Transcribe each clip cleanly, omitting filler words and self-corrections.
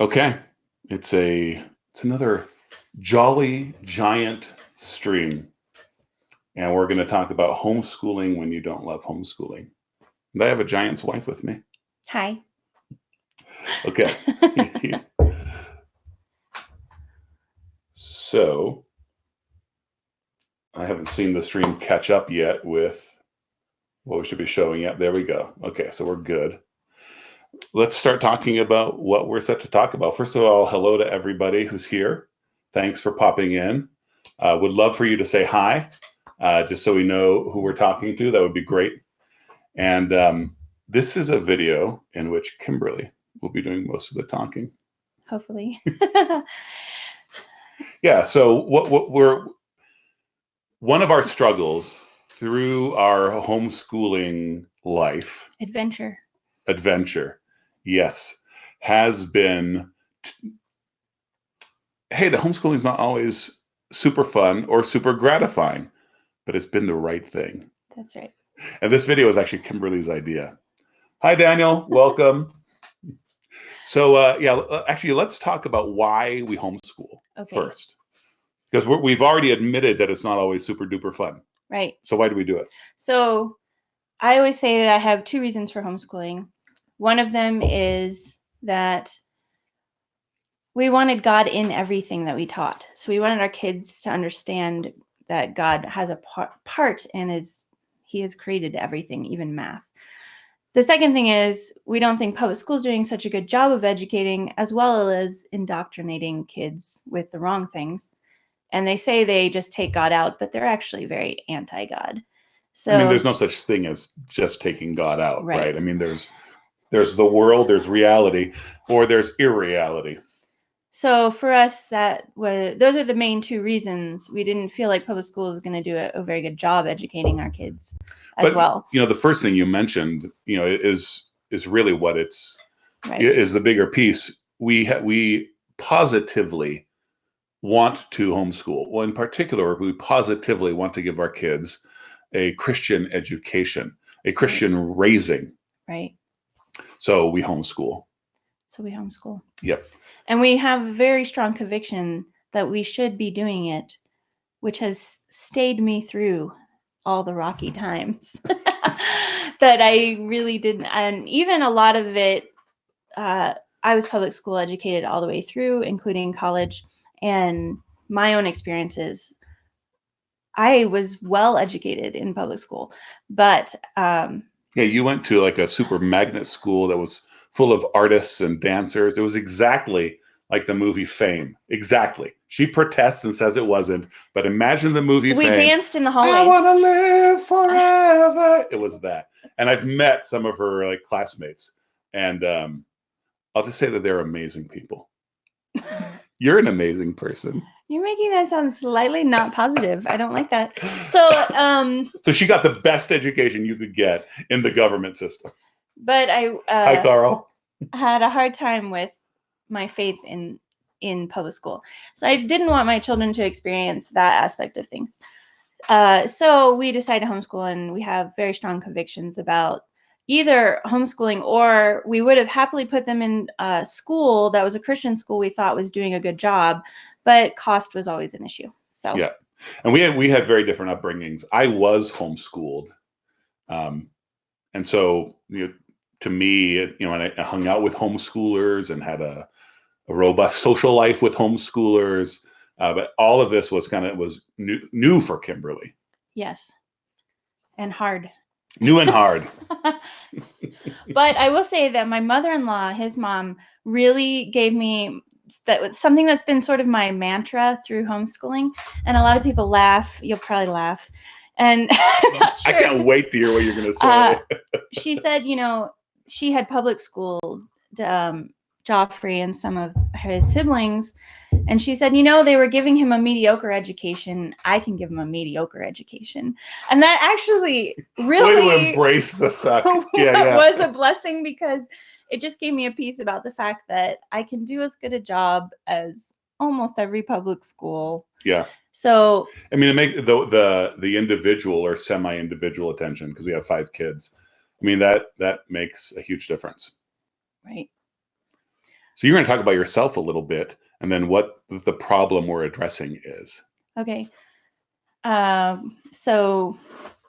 Okay, it's another jolly giant stream, and we're going to talk about homeschooling when you don't love homeschooling. And I have a giant's wife with me. Hi. Okay. So I haven't seen the stream catch up yet with what we should be showing yet. There we go. Okay, so we're good. Let's start talking about what we're set to talk about. First of all, hello to everybody who's here. Thanks for popping in. Would love for you to say hi, just so we know who we're talking to. That would be great. And this is a video in which Kimberly will be doing most of the talking. Hopefully. Yeah, so one of our struggles through our homeschooling life adventure, yes, has been, hey, the homeschooling is not always super fun or super gratifying, but it's been the right thing. That's right. And this video is actually Kimberly's idea. Hi, Daniel. Welcome. So, actually, let's talk about why we homeschool first. Because we've already admitted that it's not always super duper fun. Right. So why do we do it? So I always say that I have two reasons for homeschooling. One of them is that we wanted God in everything that we taught. So we wanted our kids to understand that God has a part and He has created everything, even math. The second thing is we don't think public school is doing such a good job of educating as well as indoctrinating kids with the wrong things. And they say they just take God out, but they're actually very anti-God. So I mean, there's no such thing as just taking God out, right? I mean, there's the world, there's reality, or there's irreality. So for us, those are the main two reasons. We didn't feel like public school is going to do a very good job educating our kids as well. You know, the first thing you mentioned, is really what is the bigger piece. We positively want to homeschool. Well, in particular, we positively want to give our kids a Christian education, a Christian raising. Right. So we homeschool. Yep. And we have a very strong conviction that we should be doing it, which has stayed me through all the rocky times that I really didn't. And even a lot of it, I was public school educated all the way through, including college. And my own experiences, I was well educated in public school, but yeah, you went to like a super magnet school that was full of artists and dancers. It was exactly like the movie Fame. Exactly. She protests and says it wasn't, but imagine the movie Fame. We danced in the hallways. I want to live forever. It was that. And I've met some of her like classmates, and I'll just say that they're amazing people. You're an amazing person. You're making that sound slightly not positive. I don't like that. So she got the best education you could get in the government system. But I Hi, Carl. Had a hard time with my faith in public school. So I didn't want my children to experience that aspect of things. So we decided to homeschool, and we have very strong convictions about either homeschooling, or we would have happily put them in a school that was a Christian school we thought was doing a good job, but cost was always an issue. So yeah, and we had very different upbringings. I was homeschooled, and so to me, when I hung out with homeschoolers and had a robust social life with homeschoolers, but all of this was new for Kimberly. Yes, and hard. New and hard. But I will say that my mother-in-law, his mom, really gave me something that's been sort of my mantra through homeschooling. And a lot of people laugh. You'll probably laugh. And I'm not sure. I can't wait to hear what you're going to say. She said, she had public schooled Joffrey and some of his siblings. And she said, they were giving him a mediocre education. I can give him a mediocre education. And that actually really way to embrace the suck. was a blessing, because it just gave me a piece about the fact that I can do as good a job as almost every public school. Yeah. So I mean, it makes the individual or semi-individual attention, because we have 5 kids. I mean, that makes a huge difference. Right. So you're going to talk about yourself a little bit, and then what the problem we're addressing is. Okay. So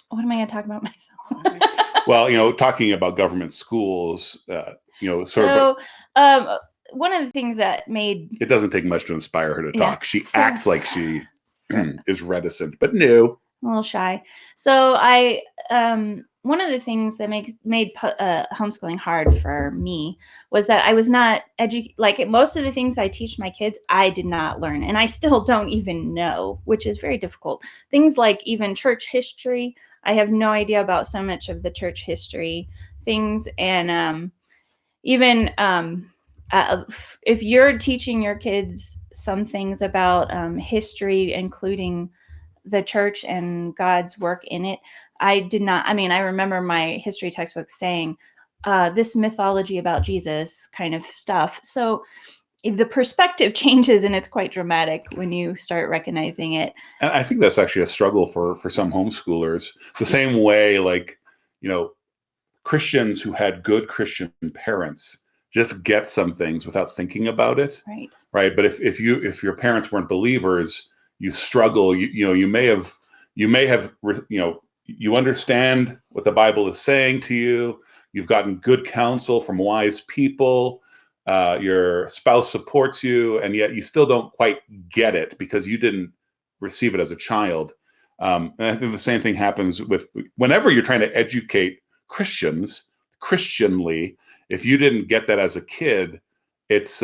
what am I going to talk about myself? Well, talking about government schools, So, one of the things that made it doesn't take much to inspire her to talk. She So- acts like she is reticent, but no. a little shy. So one of the things that made homeschooling hard for me was that I was not like most of the things I teach my kids, I did not learn, and I still don't even know, which is very difficult. Things like even church history, I have no idea about so much of the church history things, and even if you're teaching your kids some things about history, including the church and God's work in it, I did not. I mean, I remember my history textbook saying this mythology about Jesus kind of stuff. So the perspective changes, and it's quite dramatic when you start recognizing it. And I think that's actually a struggle for some homeschoolers. The same way, like, Christians who had good Christian parents just get some things without thinking about it. Right. But if your parents weren't believers, you struggle. You may have you understand what the Bible is saying to you. You've gotten good counsel from wise people. Your spouse supports you, and yet you still don't quite get it because you didn't receive it as a child. And I think the same thing happens with whenever you're trying to educate Christians Christianly. If you didn't get that as a kid, it's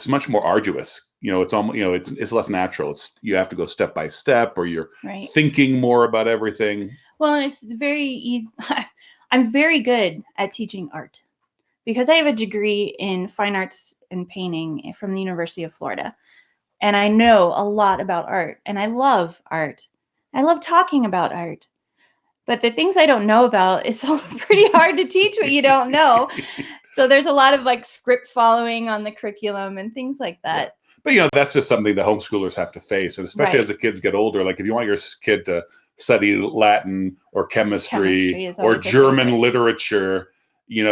much more arduous. It's almost it's less natural. You have to go step by step, or you're thinking more about everything. Well, and it's very easy. I'm very good at teaching art because I have a degree in fine arts and painting from the University of Florida, and I know a lot about art, and I love art. I love talking about art. But the things I don't know about, it's pretty hard to teach what you don't know. So there's a lot of like script following on the curriculum and things like that. Yeah. But that's just something that homeschoolers have to face, and especially as the kids get older. Like if you want your kid to study Latin or chemistry or German literature, you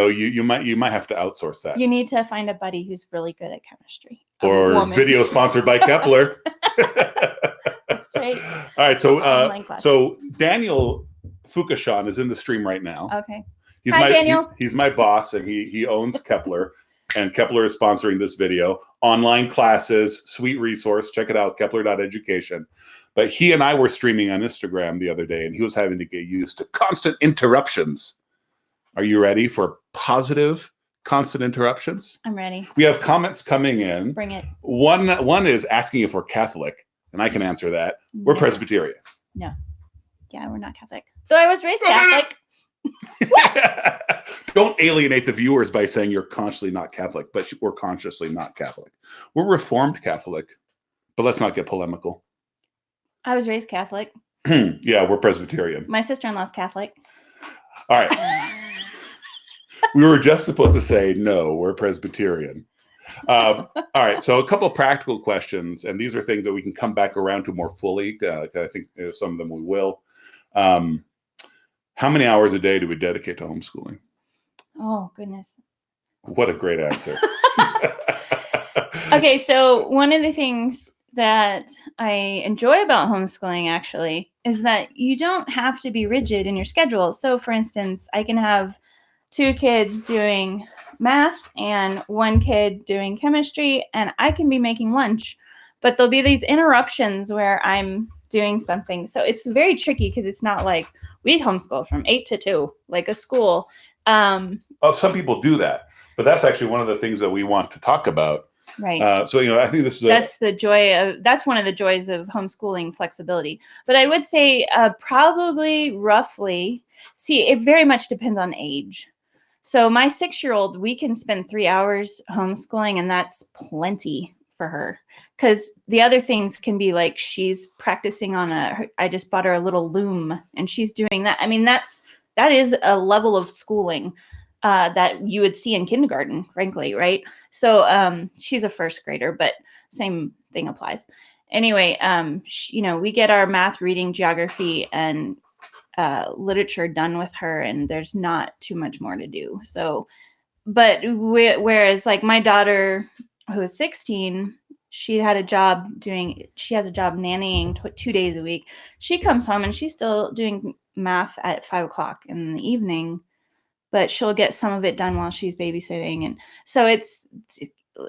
might have to outsource that. You need to find a buddy who's really good at chemistry. Or video sponsored by Kepler. That's right. All right. So Daniel Fukushan is in the stream right now. Okay. Hi, Daniel. He's my boss, and he owns Kepler, and Kepler is sponsoring this video. Online classes, sweet resource. Check it out, kepler.education. But he and I were streaming on Instagram the other day, and he was having to get used to constant interruptions. Are you ready for positive constant interruptions? I'm ready. We have comments coming in. Bring it. One is asking if we're Catholic, and I can answer that. We're Presbyterian. No. Yeah, we're not Catholic. Though I was raised Catholic. Don't alienate the viewers by saying you're consciously not Catholic, but we're consciously not Catholic. We're Reformed Catholic, but let's not get polemical. I was raised Catholic. Yeah, we're Presbyterian. My sister-in-law's Catholic. All right. We were just supposed to say, no, we're Presbyterian. All right. So a couple of practical questions, and these are things that we can come back around to more fully. I think some of them we will. How many hours a day do we dedicate to homeschooling? Oh, goodness. What a great answer. Okay, so one of the things that I enjoy about homeschooling actually is that you don't have to be rigid in your schedule. So for instance, I can have 2 kids doing math and 1 kid doing chemistry, and I can be making lunch, but there'll be these interruptions where I'm doing something. So it's very tricky because it's not like we homeschool from 8 to 2, like a school. Some people do that, but that's actually one of the things that we want to talk about. Right. So, I think this is that's one of the joys of homeschooling, flexibility. But I would say probably roughly, it very much depends on age. So my 6-year-old, we can spend 3 hours homeschooling, and that's plenty for her. Because the other things can be like she's practicing on I just bought her a little loom, and she's doing that. I mean, that is a level of schooling that you would see in kindergarten, frankly, right? So she's a first grader, but same thing applies. Anyway, we get our math, reading, geography, and literature done with her, and there's not too much more to do. So, but whereas like my daughter, who was 16, she has a job nannying 2 days a week. She comes home and she's still doing math at 5 o'clock in the evening, but she'll get some of it done while she's babysitting. And so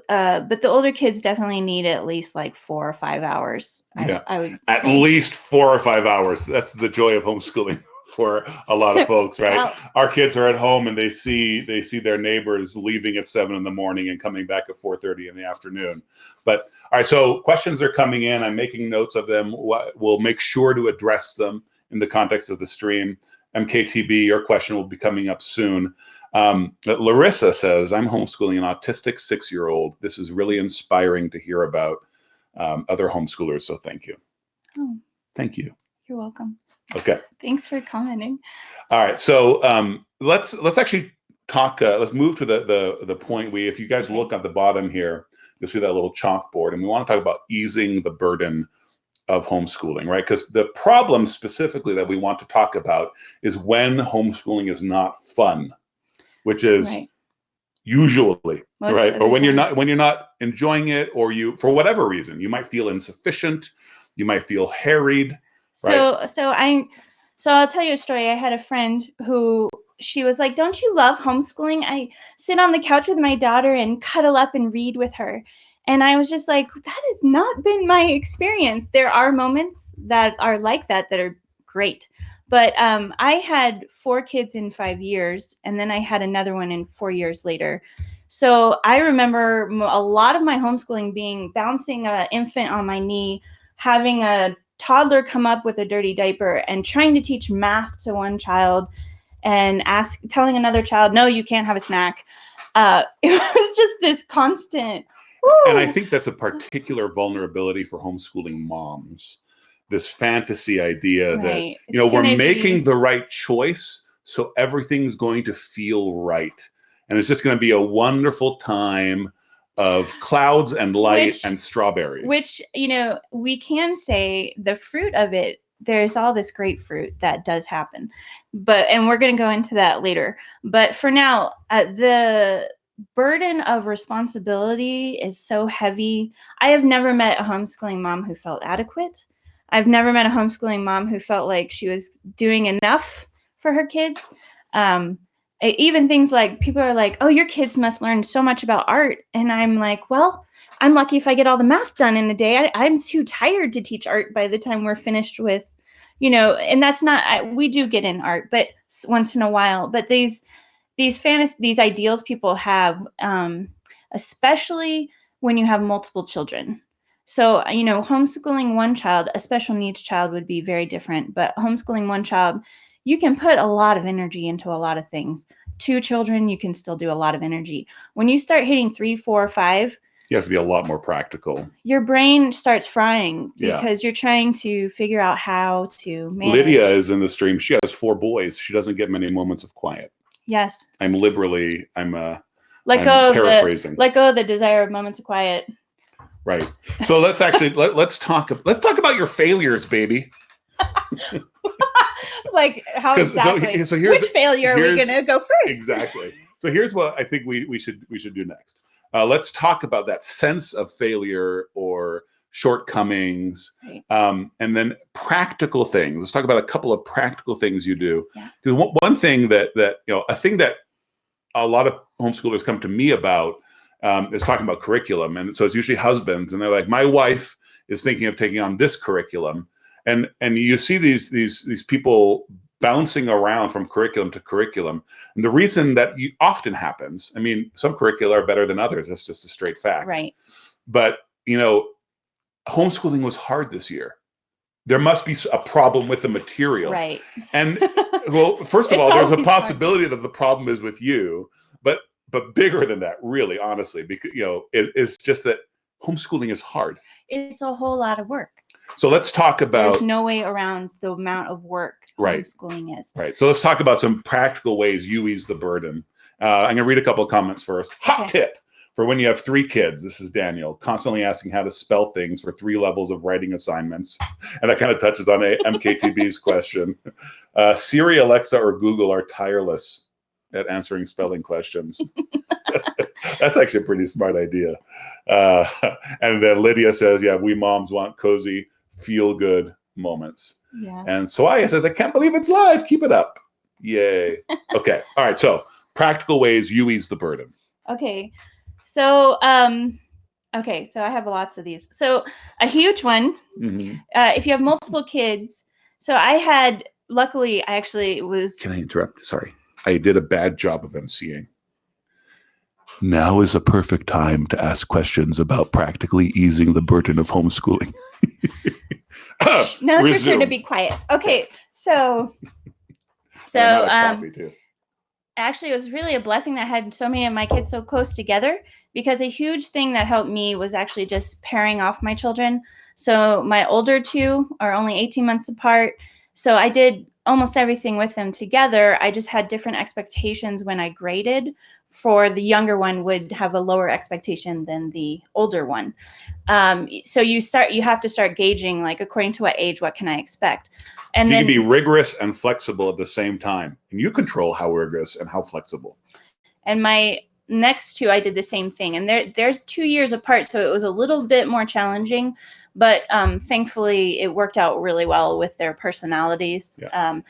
but the older kids definitely need at least like 4 or 5 hours. Yeah. I would At say. least 4 or 5 hours. That's the joy of homeschooling for a lot of folks, right? Well, our kids are at home and they see their neighbors leaving at 7 in the morning and coming back at 4:30 in the afternoon. But all right, so questions are coming in. I'm making notes of them. We'll make sure to address them in the context of the stream. MKTB, your question will be coming up soon. Larissa says, I'm homeschooling an autistic 6-year-old. This is really inspiring to hear about other homeschoolers. So thank you. Oh, thank you. You're welcome. Okay. Thanks for commenting. All right. So let's actually talk. Let's move to the point. If you guys look at the bottom here, you'll see that little chalkboard, and we want to talk about easing the burden of homeschooling, right? Because the problem specifically that we want to talk about is when homeschooling is not fun, which is usually right, or when you're not enjoying it, or you, for whatever reason, you might feel insufficient, you might feel harried. So I'll tell you a story. I had a friend who, she was like, don't you love homeschooling? I sit on the couch with my daughter and cuddle up and read with her. And I was just like, that has not been my experience. There are moments that are like that are great. But I had 4 kids in 5 years, and then I had another one in 4 years later. So I remember a lot of my homeschooling being bouncing an infant on my knee, having a toddler come up with a dirty diaper, and trying to teach math to one child and telling another child, no, you can't have a snack. It was just this constant. Woo! And I think that's a particular vulnerability for homeschooling moms. This fantasy idea that, we're making the right choice, so everything's going to feel right. And it's just going to be a wonderful time of clouds and light and strawberries. Which, we can say the fruit of it, there's all this grapefruit that does happen. And we're going to go into that later. But for now, the burden of responsibility is so heavy. I have never met a homeschooling mom who felt adequate. I've never met a homeschooling mom who felt like she was doing enough for her kids. Even things like, people are like, oh, your kids must learn so much about art. And I'm like, well, I'm lucky if I get all the math done in a day. I'm too tired to teach art by the time we're finished with, and that's not, we do get in art, but once in a while. But these ideals people have, especially when you have multiple children. So, homeschooling one child, a special needs child, would be very different. But homeschooling one child, you can put a lot of energy into a lot of things. 2 children, you can still do a lot of energy. When you start hitting 3, 4, 5, you have to be a lot more practical. Your brain starts frying because you're trying to figure out how to manage. Lydia is in the stream. She has 4 boys. She doesn't get many moments of quiet. Yes. I'm paraphrasing. Let go of the desire of moments of quiet. Right. So let's actually let's talk about your failures, baby. Like, how exactly? So which failure are we going to go first? Exactly. So here's what I think we should do next. Let's talk about that sense of failure or shortcomings, and then practical things. Let's talk about a couple of practical things you do. Because one thing that a thing that a lot of homeschoolers come to me about is talking about curriculum, and so it's usually husbands, and they're like, my wife is thinking of taking on this curriculum, and you see these people bouncing around from curriculum to curriculum, and the reason that often happens, I mean, some curricula are better than others. That's just a straight fact. Right. But homeschooling was hard this year. There must be a problem with the material. Right. And well, first of all, there's a possibility that the problem is with you, but bigger than that, really, honestly, because it's just that homeschooling is hard. It's a whole lot of work. So let's talk about. There's no way around the amount of work homeschooling is. Right. So let's talk about some practical ways you ease the burden. I'm going to read a couple of comments first. Hot tip for when you have 3 kids. This is Daniel, constantly asking how to spell things for 3 levels of writing assignments. And that kind of touches on MKTB's question. Siri, Alexa, or Google are tireless at answering spelling questions. That's actually a pretty smart idea. Uh, and then Lydia says, yeah, we moms want cozy, feel good moments. Yeah. And Soaya says, I can't believe it's live. Keep it up. Yay. Okay. All right. So practical ways you ease the burden. Okay. So, so I have lots of these. So a huge one, if you have multiple kids. So luckily, I actually was. Can I interrupt? Sorry. I did a bad job of emceeing. Now is a perfect time to ask questions about practically easing the burden of homeschooling. Now it's your turn to be quiet. Okay, so coffee too. Actually, it was really a blessing that I had so many of my kids so close together, because a huge thing that helped me was actually just pairing off my children. So my older two are only 18 months apart. So I did almost everything with them together. I just had different expectations when I graded. For the younger one would have a lower expectation than the older one. So you have to start gauging, like, according to what age, what can I expect? And you then can be rigorous and flexible at the same time. And you control how rigorous and how flexible. And my next two, I did the same thing. And there's 2 years apart, so it was a little bit more challenging. But thankfully, it worked out really well with their personalities. Yeah.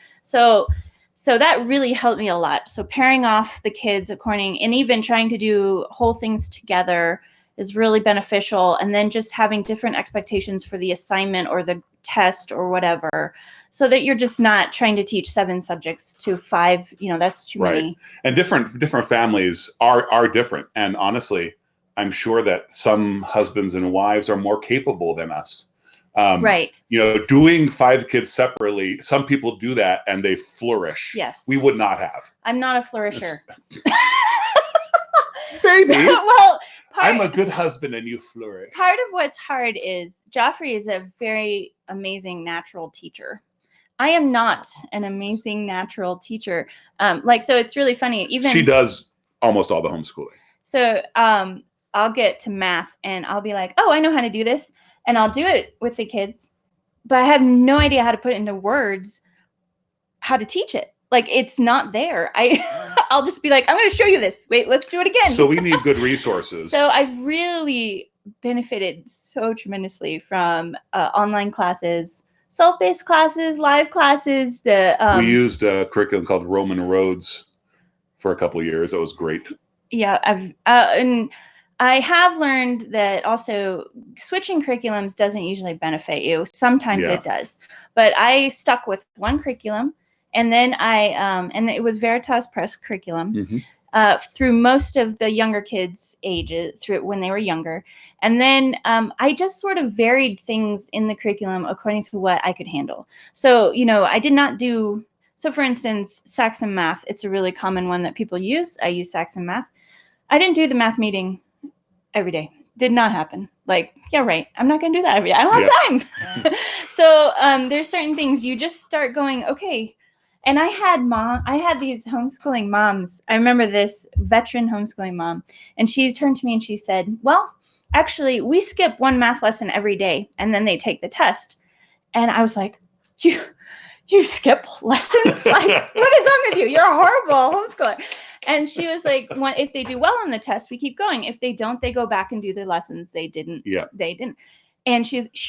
So that really helped me a lot. So pairing off the kids according, and even trying to do whole things together is really beneficial. And then just having different expectations for the assignment or the test or whatever, so that you're just not trying to teach 7 subjects to 5. That's too many. And different families are different. And honestly, I'm sure that some husbands and wives are more capable than us. Right. Doing 5 kids separately, some people do that and they flourish. Yes. We would not have. I'm not a flourisher. Baby. Well, I'm a good husband and you flourish. Part of what's hard is Joffrey is a very amazing natural teacher. I am not an amazing natural teacher. So it's really funny. Even she does almost all the homeschooling. So I'll get to math and I'll be like, oh, I know how to do this. And I'll do it with the kids, but I have no idea how to put it into words, how to teach it. Like, it's not there. I'll just be like, I'm going to show you this. Wait, let's do it again. So we need good resources. So I've really benefited so tremendously from online classes, self-paced classes, live classes. We used a curriculum called Roman Roads for a couple of years. That was great. Yeah, and I have learned that also switching curriculums doesn't usually benefit you. Sometimes it does, but I stuck with one curriculum, and then and it was Veritas Press curriculum through most of the younger kids' ages, through when they were younger, and then I just sort of varied things in the curriculum according to what I could handle. So I did not do. So for instance, Saxon math, it's a really common one that people use. I use Saxon math. I didn't do the math meeting every day. Did not happen. Like, yeah, right. I'm not going to do that every day. I don't have time. So there's certain things you just start going, okay. And I had these homeschooling moms. I remember this veteran homeschooling mom, and she turned to me and she said, well, actually, we skip one math lesson every day, and then they take the test. And I was like, you skip lessons? Like, what is wrong with you? You're a horrible homeschooler. And she was like, if they do well on the test, we keep going. If they don't, they go back and do the lessons they didn't. Yeah. They didn't. And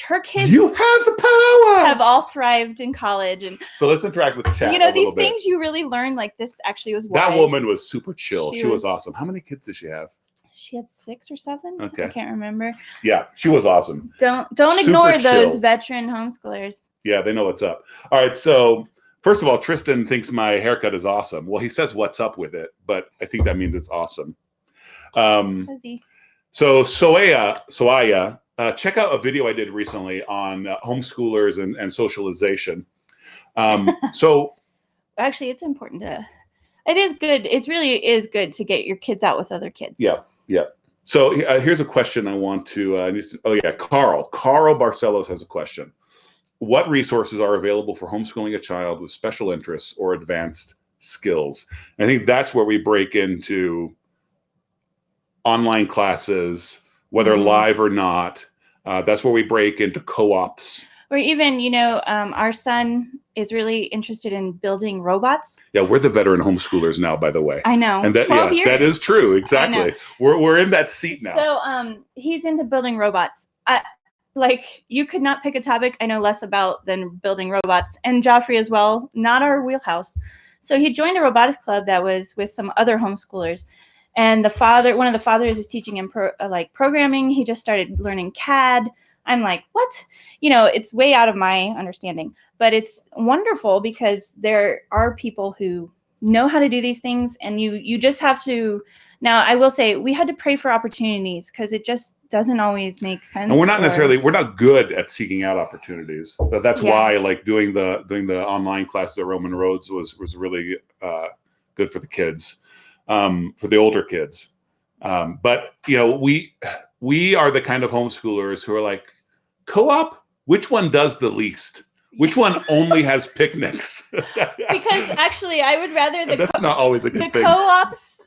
her kids. You have the power. Have all thrived in college. And so let's interact with the chat. These things you really learn. Like, this actually was wise. That woman was super chill. She was awesome. How many kids did she have? She had 6 or 7. Okay. I can't remember. Yeah, she was awesome. Don't ignore those veteran homeschoolers. Yeah, they know what's up. All right, so first of all, Tristan thinks my haircut is awesome. Well, he says what's up with it, but I think that means it's awesome. So Soaya, check out a video I did recently on homeschoolers and socialization. So actually, it's important it is good. It really is good to get your kids out with other kids. Yeah. So here's a question I want to, Carl Barcelos has a question. What resources are available for homeschooling a child with special interests or advanced skills? And I think that's where we break into online classes, whether live or not. That's where we break into co-ops. Or even, our son is really interested in building robots. Yeah, we're the veteran homeschoolers now, by the way. I know. And that, 12 years. that is true. I know. Exactly. We're in that seat now. So he's into building robots. You could not pick a topic I know less about than building robots. And Joffrey as well, not our wheelhouse. So he joined a robotics club that was with some other homeschoolers. And one of the fathers is teaching him programming. He just started learning CAD. I'm like, what? It's way out of my understanding, but it's wonderful because there are people who know how to do these things, and you just have to. Now, I will say we had to pray for opportunities because it just doesn't always make sense. And we're not good at seeking out opportunities. But that's why like doing the online classes at Roman Roads was really good for the kids, for the older kids. But we are the kind of homeschoolers who are like, co-op, which one does the least? Which one only has picnics? Because actually, I would rather that's not always a good thing. The co-ops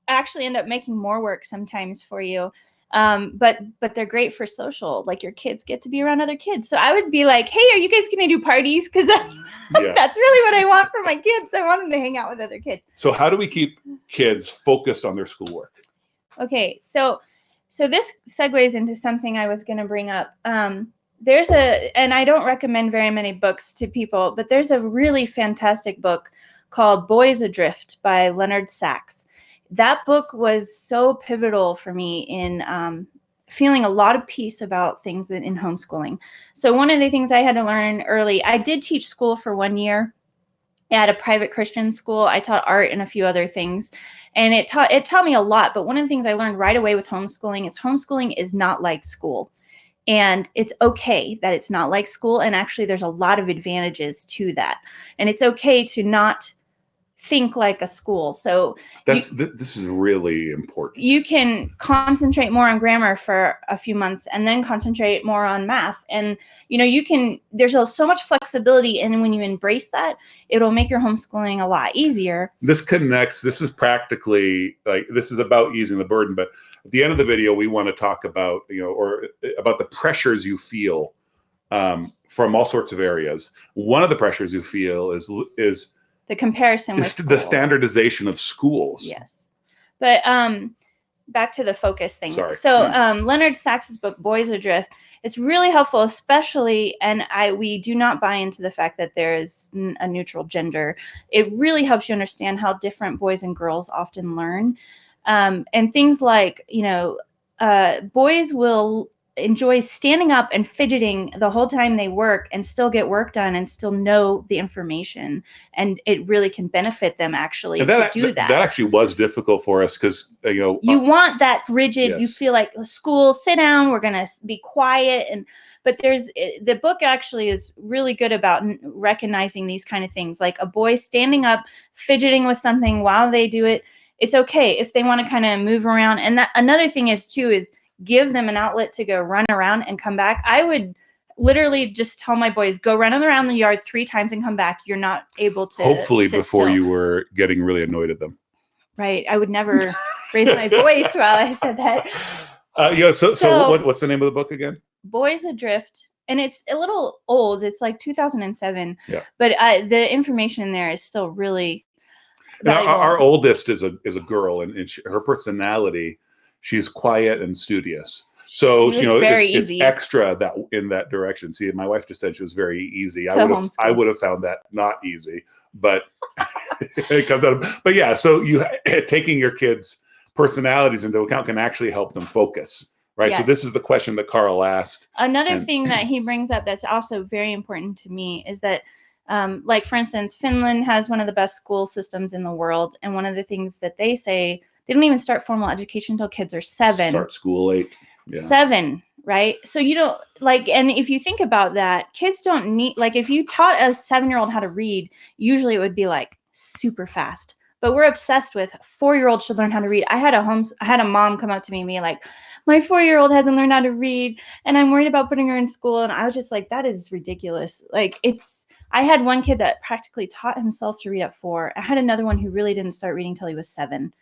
actually end up making more work sometimes for you. But they're great for social. Like your kids get to be around other kids. So I would be like, hey, are you guys going to do parties? Because that's really what I want for my kids. I want them to hang out with other kids. So how do we keep kids focused on their schoolwork? Okay, so this segues into something I was going to bring up. And I don't recommend very many books to people, but there's a really fantastic book called Boys Adrift by Leonard Sachs. That book was so pivotal for me in feeling a lot of peace about things in homeschooling. So one of the things I had to learn early, I did teach school for 1 year at a private Christian school. I taught art and a few other things, and it taught me a lot. But one of the things I learned right away with homeschooling is not like school. And it's okay that it's not like school. And actually, there's a lot of advantages to that. And it's okay to not think like a school. So this is really important. You can concentrate more on grammar for a few months and then concentrate more on math. And, there's so much flexibility. And when you embrace that, it'll make your homeschooling a lot easier. This is practically this is about easing the burden. But at the end of the video, we want to talk about, or about the pressures you feel from all sorts of areas. One of the pressures you feel is the comparison with the standardization of schools. Yes. But back to the focus thing. Sorry. So Leonard Sachs's book, Boys Adrift, it's really helpful, especially, and we do not buy into the fact that there is a neutral gender. It really helps you understand how different boys and girls often learn. And things like, boys will enjoy standing up and fidgeting the whole time they work and still get work done and still know the information. And it really can benefit them actually to do that. That actually was difficult for us because, you want that rigid, yes. You feel like school, sit down, we're going to be quiet. But the book actually is really good about recognizing these kind of things, like a boy standing up, fidgeting with something while they do it. It's okay if they want to kind of move around. And another thing is give them an outlet to go run around and come back. I would literally just tell my boys, go run around the yard 3 times and come back. You're not able to. Hopefully before you were getting really annoyed at them. Right. I would never raise my voice while I said that. So what's the name of the book again? Boys Adrift. And it's a little old. It's like 2007. Yeah. But the information in there is still really valuable. Our oldest is a girl, and her personality, she's quiet and studious. So it's extra that in that direction. See, my wife just said she was very easy. I would have found that not easy, but it comes out of. But yeah, so taking your kids' personalities into account can actually help them focus, right? Yes. So this is the question that Carl asked. Another thing that he brings up that's also very important to me is that, like for instance, Finland has one of the best school systems in the world, and one of the things that they say. They don't even start formal education until kids are 7. Start school 8. Yeah. 7, right? So you don't and if you think about that, kids don't need, if you taught a 7-year-old how to read, usually it would be super fast. But we're obsessed with 4-year-olds should learn how to read. I had a mom come up to me and be like, my 4-year-old hasn't learned how to read and I'm worried about putting her in school. And I was just like, that is ridiculous. I had one kid that practically taught himself to read at 4. I had another one who really didn't start reading till he was 7.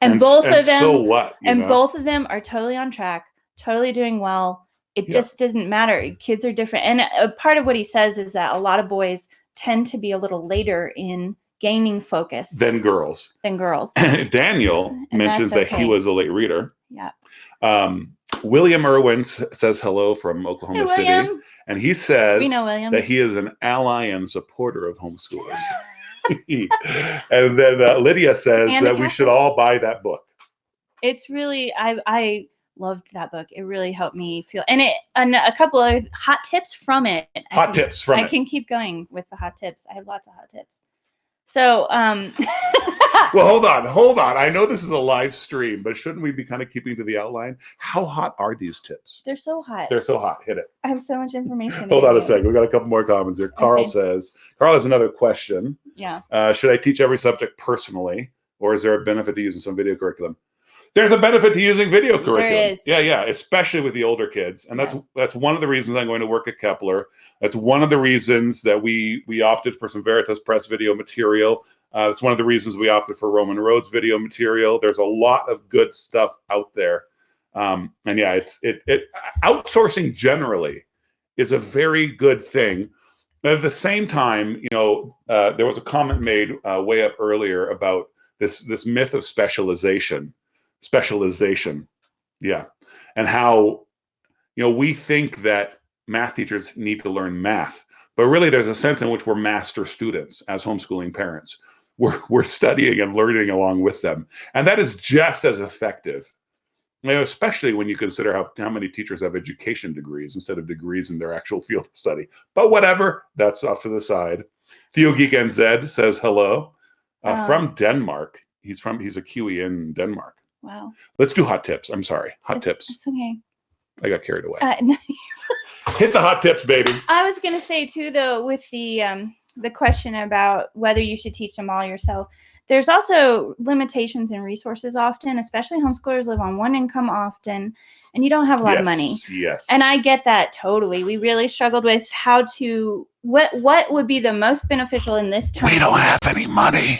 And both of them, so what? Both of them are totally on track, totally doing well. It just doesn't matter. Kids are different. And a part of what he says is that a lot of boys tend to be a little later in gaining focus than girls. Daniel mentions that he was a late reader. Yeah. William Irwin says hello from Oklahoma City. And he says that he is an ally and supporter of homeschoolers. And then Lydia says that we should all buy that book. It's really, I loved that book. It really helped me feel, and a couple of hot tips from it. I can keep going with the hot tips. I have lots of hot tips. So, well, hold on. I know this is a live stream, but shouldn't we be kind of keeping to the outline? How hot are these tips? They're so hot. Hit it. I have so much information. Hold on a second. We got a couple more comments here. Carl has another question. Yeah. Should I teach every subject personally, or is there a benefit to using some video curriculum? There's a benefit to using video curriculum. There is. Yeah, especially with the older kids. And that's one of the reasons I'm going to work at Kepler. That's one of the reasons that we opted for some Veritas Press video material. It's one of the reasons we opted for Roman Roads video material. There's a lot of good stuff out there. And yeah, outsourcing generally is a very good thing. But at the same time, there was a comment made way up earlier about this myth of specialization, yeah, and how we think that math teachers need to learn math, but really there's a sense in which we're master students as homeschooling parents. We're studying and learning along with them, and that is just as effective. Especially when you consider how many teachers have education degrees instead of degrees in their actual field of study. But whatever, that's off to the side. Theo Geek NZ says hello from Denmark. He's a QE in Denmark. Wow. Let's do hot tips. I'm sorry. Tips. It's okay. I got carried away. No. Hit the hot tips, baby. I was going to say too, though, with the question about whether you should teach them all yourself, there's also limitations in resources often, especially homeschoolers live on one income often, and you don't have a lot of money. Yes. And I get that totally. We really struggled with what would be the most beneficial in this time. We don't have any money.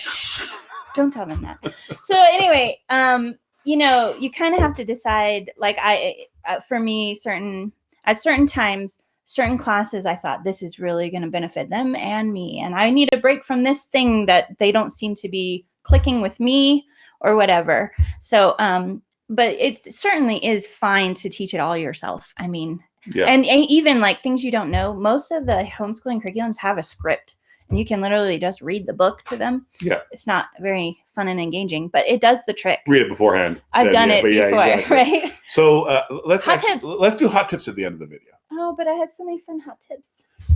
Don't tell them that. So anyway, you kind of have to decide, like for me, at certain times, certain classes, I thought this is really going to benefit them and me. And I need a break from this thing that they don't seem to be clicking with me or whatever. So, but it certainly is fine to teach it all yourself. I mean, and even like things you don't know, most of the homeschooling curriculums have a script. And you can literally just read the book to them. Yeah. It's not very fun and engaging, but it does the trick. Read it beforehand. I've done it before, exactly. Right? So let's do hot tips at the end of the video. Oh, but I had so many fun hot tips.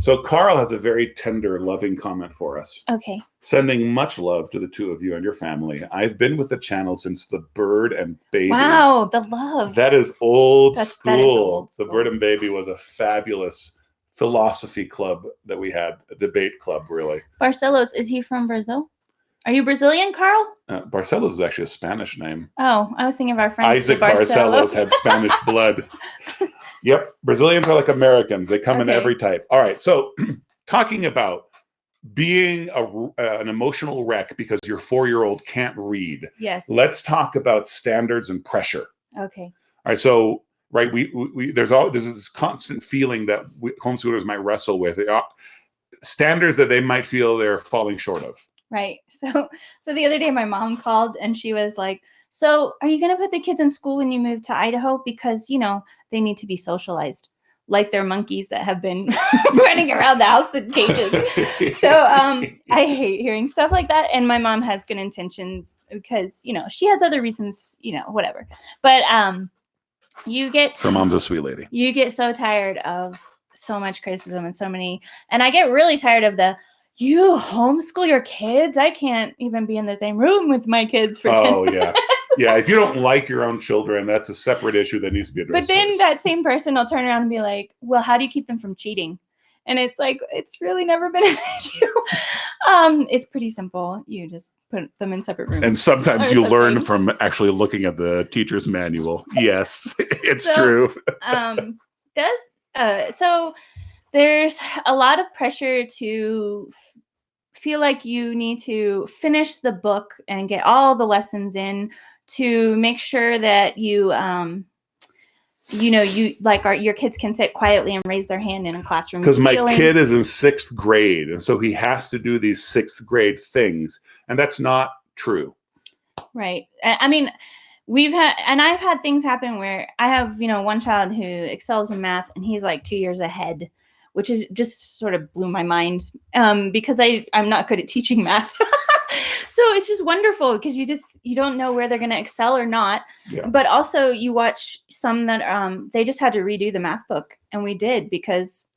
So Carl has a very tender, loving comment for us. Okay. Sending much love to the two of you and your family. I've been with the channel since the Bird and Baby. Wow, the love. That is old school. That is old school. The Bird and Baby was a fabulous philosophy club that we had, a debate club, really. Barcelos, is he from Brazil? Are you Brazilian, Carl? Barcelos is actually a Spanish name. Oh, I was thinking of our friend Isaac Barcelos had Spanish blood. Yep, Brazilians are like Americans. They come in every type. All right, so talking about being an emotional wreck because your 4-year-old can't read. Yes. Let's talk about standards and pressure. Okay. All right, so there's this constant feeling that homeschoolers might wrestle with standards that they might feel they're falling short of. Right. So the other day my mom called and she was like, so are you going to put the kids in school when you move to Idaho? Because, they need to be socialized like they're monkeys that have been running around the house in cages. So I hate hearing stuff like that. And my mom has good intentions because, she has other reasons, whatever. But her mom's a sweet lady. You get so tired of so much criticism and I get really tired of you homeschool your kids? I can't even be in the same room with my kids for 10 minutes. Yeah. Yeah, if you don't like your own children, that's a separate issue that needs to be addressed. But then that same person will turn around and be like, well, how do you keep them from cheating? And it's like, it's really never been an issue. It's pretty simple. You just put them in separate rooms. And sometimes you learn from actually looking at the teacher's manual. Yes, it's true. So there's a lot of pressure to feel like you need to finish the book and get all the lessons in to make sure that you you like your kids can sit quietly and raise their hand in a classroom. Because my kid is in 6th grade, and so he has to do these 6th grade things, and that's not true. Right. I mean, I've had things happen where I have, one child who excels in math and he's like 2 years ahead, which is just sort of blew my mind because I'm not good at teaching math. So it's just wonderful because you don't know where they're going to excel or not. Yeah. But also you watch some that they just had to redo the math book, and we did because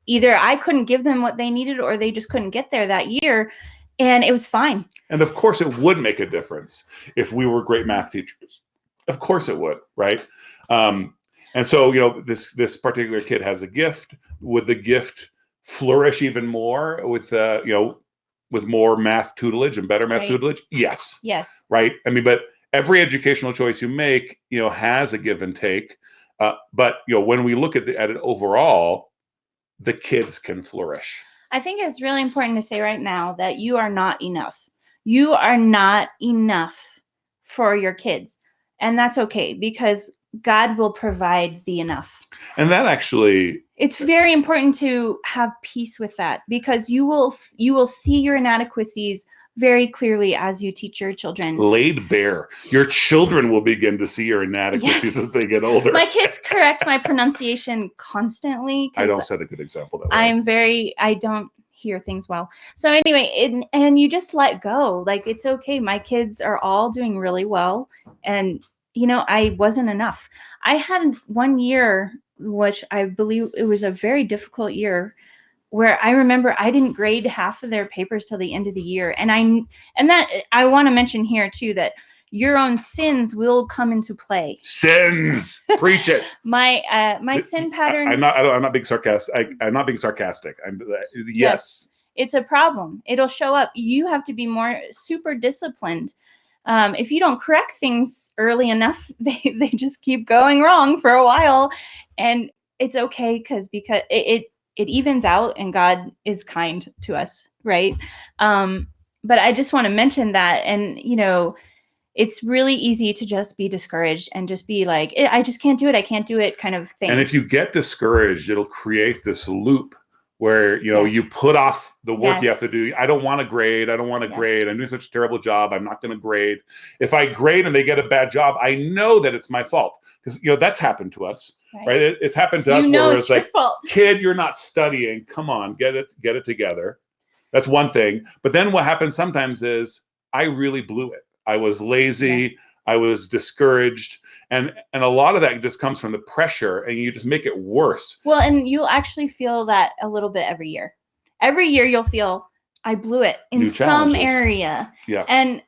either I couldn't give them what they needed or they just couldn't get there that year. And it was fine. And of course, it would make a difference if we were great math teachers. Of course, it would, right? And so, this particular kid has a gift. Would the gift flourish even more with, with more math tutelage and better math tutelage? Yes. Yes. Right. I mean, but every educational choice you make, has a give and take. But when we look at it overall, the kids can flourish. I think it's really important to say right now that you are not enough. You are not enough for your kids. And that's okay because God will provide the enough. And that actually... It's very important to have peace with that because you will see your inadequacies very clearly as you teach your children. Laid bare. Your children will begin to see your inadequacies as they get older. My kids correct my pronunciation constantly. I don't set a good example that way. I don't hear things well. So anyway, and you just let go. Like, it's okay. My kids are all doing really well. And, I wasn't enough. I had one year, which I believe it was a very difficult year, where I remember I didn't grade half of their papers till the end of the year. And I want to mention here too, that your own sins will come into play. Sins, preach it. My sin patterns. I'm not being sarcastic. I'm not being sarcastic. Yes. It's a problem. It'll show up. You have to be more super disciplined. If you don't correct things early enough, they just keep going wrong for a while, and it's okay because it evens out and God is kind to us, right? But I just want to mention that, and it's really easy to just be discouraged and just be like, I just can't do it. I can't do it kind of thing. And if you get discouraged, it'll create this loop where, you put off the work you have to do. I don't want to grade. I don't want to grade. I'm doing such a terrible job. I'm not going to grade. If I grade and they get a bad job, I know that it's my fault because, that's happened to us, right? It's happened to us where it's like, kid, you're not studying. Come on, get it together. That's one thing. But then what happens sometimes is I really blew it. I was lazy. Yes. I was discouraged. And a lot of that just comes from the pressure, and you just make it worse. Well, and you'll actually feel that a little bit every year. Every year you'll feel, I blew it in some area. Yeah. And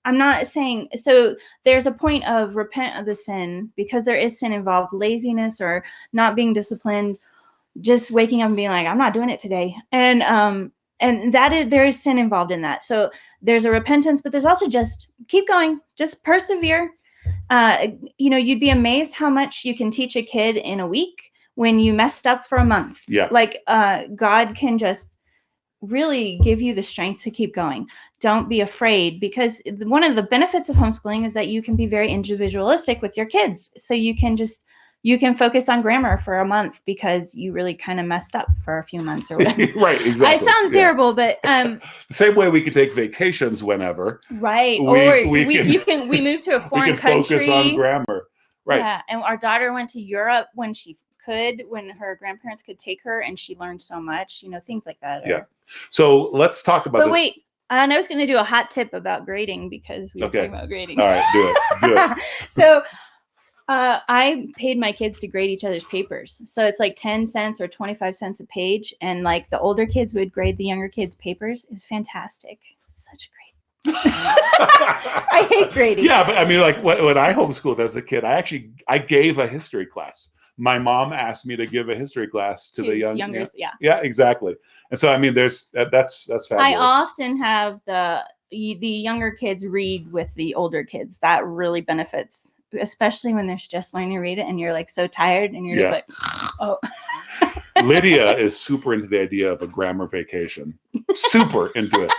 I'm not saying, so there's a point of repent of the sin because there is sin involved, laziness or not being disciplined, just waking up and being like, I'm not doing it today. And there is sin involved in that. So there's a repentance, but there's also just keep going, just persevere. You'd be amazed how much you can teach a kid in a week when you messed up for a month. Yeah. Like, God can just really give you the strength to keep going. Don't be afraid, because one of the benefits of homeschooling is that you can be very individualistic with your kids. So you can focus on grammar for a month because you really kind of messed up for a few months or whatever. Right, exactly. It sounds terrible, but the same way we can take vacations whenever. Right. We moved to a foreign country. Focus on grammar. Right. Yeah. And our daughter went to Europe when her grandparents could take her, and she learned so much, things like that. Yeah. So let's talk about this. But wait, and I was going to do a hot tip about grading because we were talking about grading. All right, do it. So I paid my kids to grade each other's papers. So it's like 10 cents or 25 cents a page. And like the older kids would grade the younger kids' papers. It's fantastic. It's such great. I hate grading. Yeah, but I mean, like when I homeschooled as a kid, I gave a history class. My mom asked me to give a history class to the younger. Yeah, exactly. And so, I mean, that's fabulous. I often have the younger kids read with the older kids. That really benefits, especially when they're just learning to read it and you're like so tired and you're just like, oh. Lydia is super into the idea of a grammar vacation. Super into it.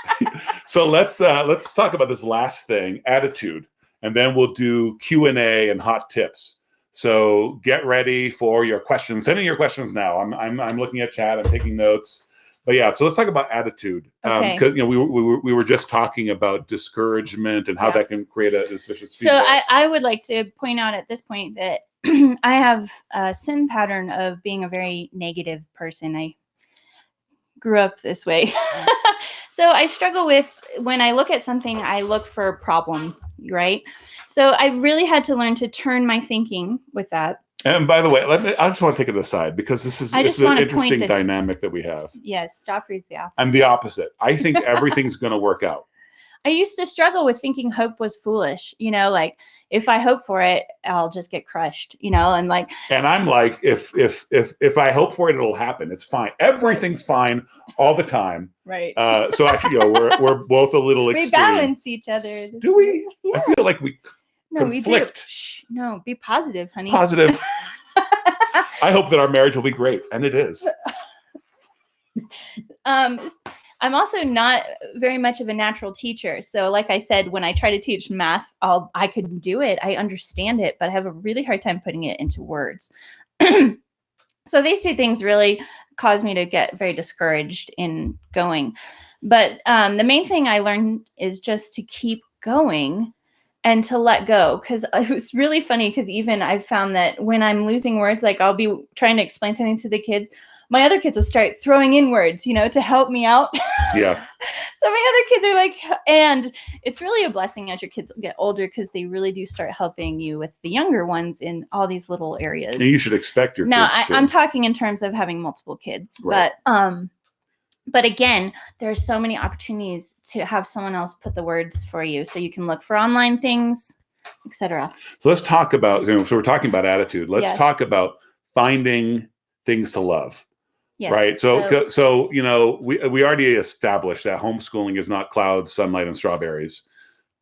So let's talk about this last thing, attitude, and then we'll do Q&A and hot tips. So get ready for your questions. Send in your questions now. I'm looking at chat. I'm taking notes. But yeah, so let's talk about attitude. Okay. Because we were just talking about discouragement and how that can create this vicious So feedback. I would like to point out at this point that I have a sin pattern of being a very negative person. I grew up this way. So I struggle with, when I look at something, I look for problems, right? So I really had to learn to turn my thinking with that. And by the way, I just want to take it aside because this is an interesting dynamic that we have. Yes, Joffrey's the opposite. I'm the opposite. I think everything's going to work out. I used to struggle with thinking hope was foolish, like if I hope for it, I'll just get crushed, and like. And I'm like, if I hope for it, it'll happen. It's fine. Everything's fine all the time. Right. So actually, we're both a little extreme. We balance each other. Do we? Yeah. I feel like we conflict. We do. Shh, no, be positive, honey. Positive. I hope that our marriage will be great, and it is. I'm also not very much of a natural teacher. So like I said, when I try to teach math, I could do it. I understand it, but I have a really hard time putting it into words. So these two things really caused me to get very discouraged in going. But the main thing I learned is just to keep going and to let go. Because it was really funny, because even I've found that when I'm losing words, like I'll be trying to explain something to the kids, my other kids will start throwing in words, to help me out. Yeah. So my other kids are like, and it's really a blessing as your kids get older, because they really do start helping you with the younger ones in all these little areas. And you should expect your now, kids to. I'm talking in terms of having multiple kids, right. But again, there's so many opportunities to have someone else put the words for you, so you can look for online things, etc. So let's talk about. So we're talking about attitude. Let's talk about finding things to love. Yes. Right. So we already established that homeschooling is not clouds, sunlight, and strawberries,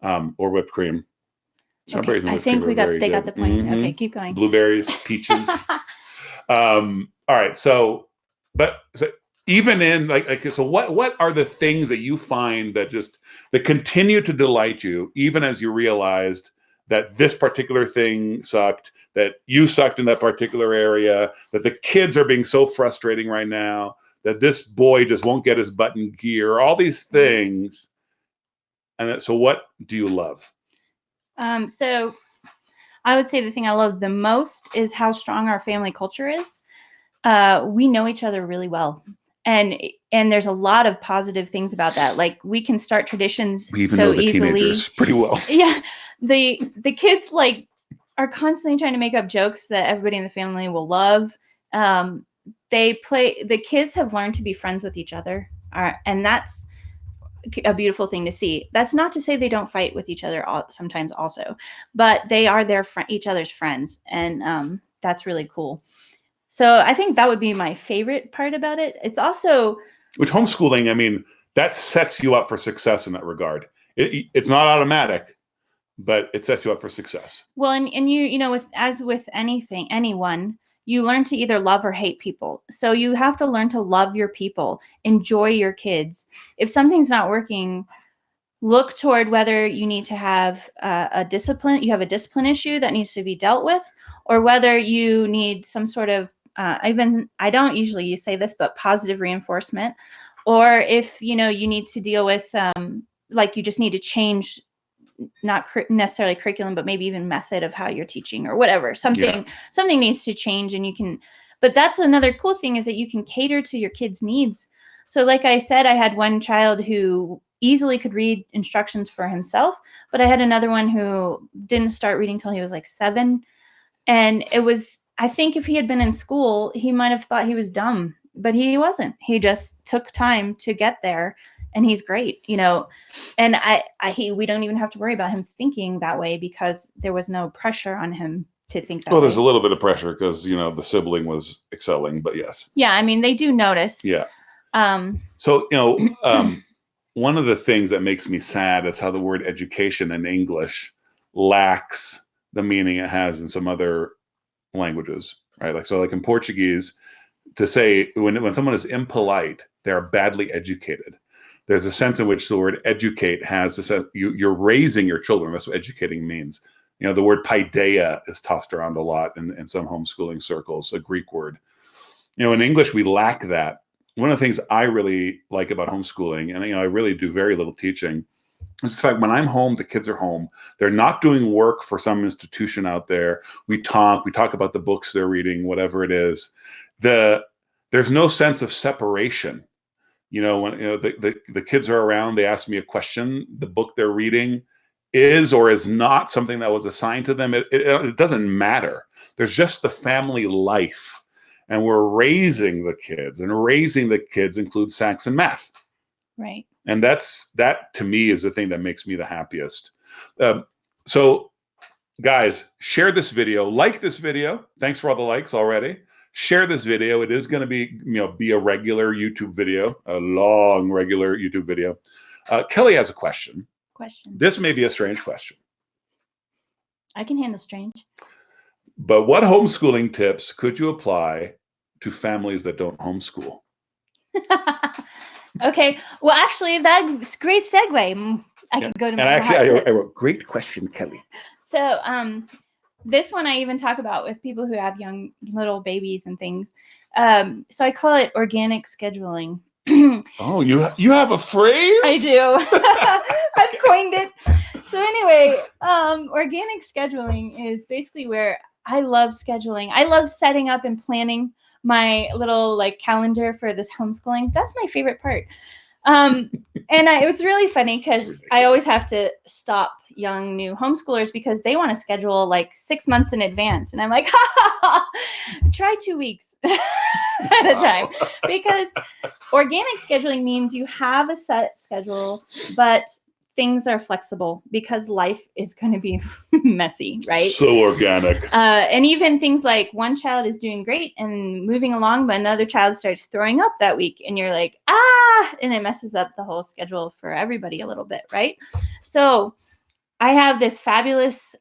or whipped cream. Strawberries and whipped cream. I think they got the point. Mm-hmm. Okay, keep going. Blueberries, peaches. All right. So even in so what are the things that you find that continue to delight you, even as you realized that this particular thing sucked, that you sucked in that particular area, that the kids are being so frustrating right now, that this boy just won't get his butt in gear, all these things. So what do you love? So I would say the thing I love the most is how strong our family culture is. We know each other really well. And there's a lot of positive things about that. Like, we can start traditions we even so know the easily. Teenagers pretty well. Yeah. The kids are constantly trying to make up jokes that everybody in the family will love. The kids have learned to be friends with each other. And that's a beautiful thing to see. That's not to say they don't fight with each other sometimes also, but they are each other's friends. And that's really cool. So I think that would be my favorite part about it. It's also, which homeschooling, I mean, that sets you up for success in that regard. It's not automatic, but it sets you up for success. Well, and with anyone, you learn to either love or hate people. So you have to learn to love your people, enjoy your kids. If something's not working, look toward whether you need to have a discipline issue that needs to be dealt with, or whether you need some sort of I don't usually say this, but positive reinforcement, or if you need to deal with you just need to change, not necessarily curriculum, but maybe even method of how you're teaching or whatever. Something needs to change, and you can. But that's another cool thing, is that you can cater to your kids' needs. So like I said, I had one child who easily could read instructions for himself, but I had another one who didn't start reading till he was 7. And I think if he had been in school, he might have thought he was dumb, but he wasn't. He just took time to get there, and he's great, and we don't even have to worry about him thinking that way, because there was no pressure on him to think that way. There's a little bit of pressure because, the sibling was excelling, but yes. Yeah. I mean, they do notice. Yeah. So, one of the things that makes me sad is how the word education in English lacks the meaning it has in some other languages, right? Like in Portuguese, to say when someone is impolite, they are badly educated. There's a sense in which the word educate has this, you're raising your children. That's what educating means. The word paideia is tossed around a lot in some homeschooling circles, a Greek word. In English, we lack that. One of the things I really like about homeschooling, and I really do very little teaching, is the fact when I'm home, the kids are home. They're not doing work for some institution out there. We talk about the books they're reading, whatever it is. There's no sense of separation. When the kids are around, they ask me a question. The book they're reading is or is not something that was assigned to them. It doesn't matter. There's just the family life, and we're raising the kids, and raising the kids includes science and math. Right. And that to me is the thing that makes me the happiest. So guys, share this video, like this video. Thanks for all the likes already. Share this video. It is going to be a regular YouTube video, a long regular YouTube video. Kelly has a question. This may be a strange question. I can handle strange. But what homeschooling tips could you apply to families that don't homeschool? Okay. Well, actually, that's great segue. I could go to. And actually, I wrote, great question, Kelly. So, this one I even talk about with people who have young little babies and things. So I call it organic scheduling. Oh, you have a phrase? I do. I've coined it. So anyway, organic scheduling is basically where I love scheduling. I love setting up and planning my little calendar for this homeschooling. That's my favorite part. And it's really funny because I always have to stop young new homeschoolers because they want to schedule 6 months in advance. And I'm like, try 2 weeks at a time, because organic scheduling means you have a set schedule, but things are flexible because life is going to be messy, right? So organic. And even things like one child is doing great and moving along, but another child starts throwing up that week, and you're like, and it messes up the whole schedule for everybody a little bit, right? So I have this fabulous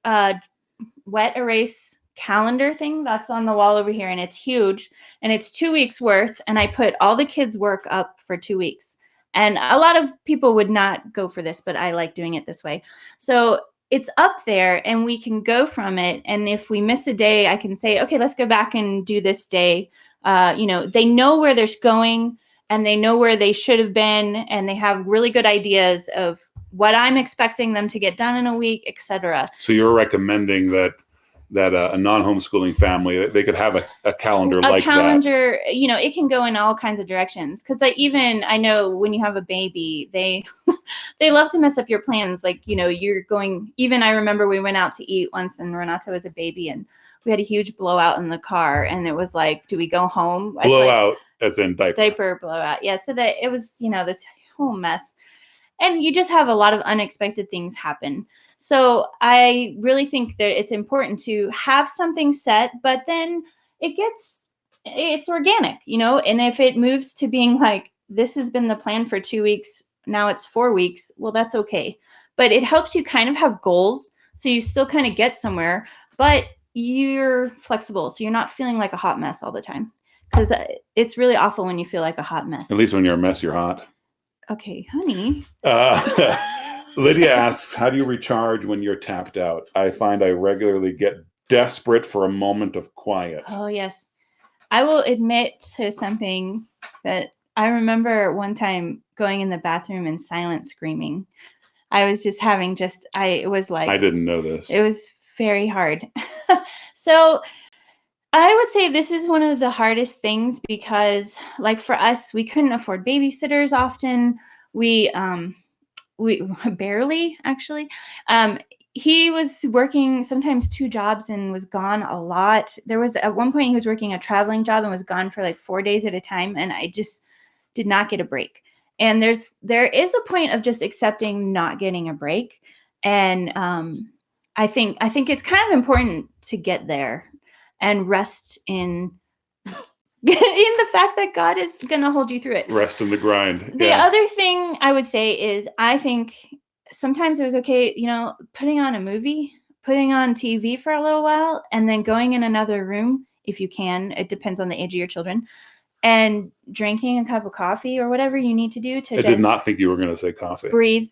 wet erase calendar thing that's on the wall over here, and it's huge, and it's 2 weeks worth, and I put all the kids' work up for 2 weeks. And a lot of people would not go for this, but I like doing it this way. So it's up there and we can go from it. And if we miss a day, I can say, okay, let's go back and do this day. They know where they're going and they know where they should have been. And they have really good ideas of what I'm expecting them to get done in a week, etc. So you're recommending that a non-homeschooling family, they could have a calendar like that. A calendar, it can go in all kinds of directions. Because I know when you have a baby, they love to mess up your plans. You're going, even I remember we went out to eat once and Renato was a baby and we had a huge blowout in the car. And it was like, do we go home? Blowout as in diaper. Diaper blowout. Yeah. So that it was, this whole mess. And you just have a lot of unexpected things happen. So I really think that it's important to have something set, but then it's organic, and if it moves to being this has been the plan for 2 weeks, now it's 4 weeks, well, that's okay. But it helps you kind of have goals. So you still kind of get somewhere, but you're flexible. So you're not feeling like a hot mess all the time, because it's really awful when you feel like a hot mess. At least when you're a mess, you're hot. Okay, honey. Lydia asks, how do you recharge when you're tapped out? I find I regularly get desperate for a moment of quiet. Oh, yes. I will admit to something that I remember one time going in the bathroom in silent screaming. I was just it was like... I didn't know this. It was very hard. So I would say this is one of the hardest things because for us, we couldn't afford babysitters often. We barely actually. He was working sometimes 2 jobs and was gone a lot. There was at one point he was working a traveling job and was gone for 4 days at a time. And I just did not get a break. And there is a point of just accepting not getting a break. And I think it's kind of important to get there and rest in the fact that God is going to hold you through it. Rest in the grind. The other thing I would say is I think sometimes it was okay, putting on a movie, putting on TV for a little while, and then going in another room if you can. It depends on the age of your children. And drinking a cup of coffee or whatever you need to do to I did not think you were going to say coffee. Breathe.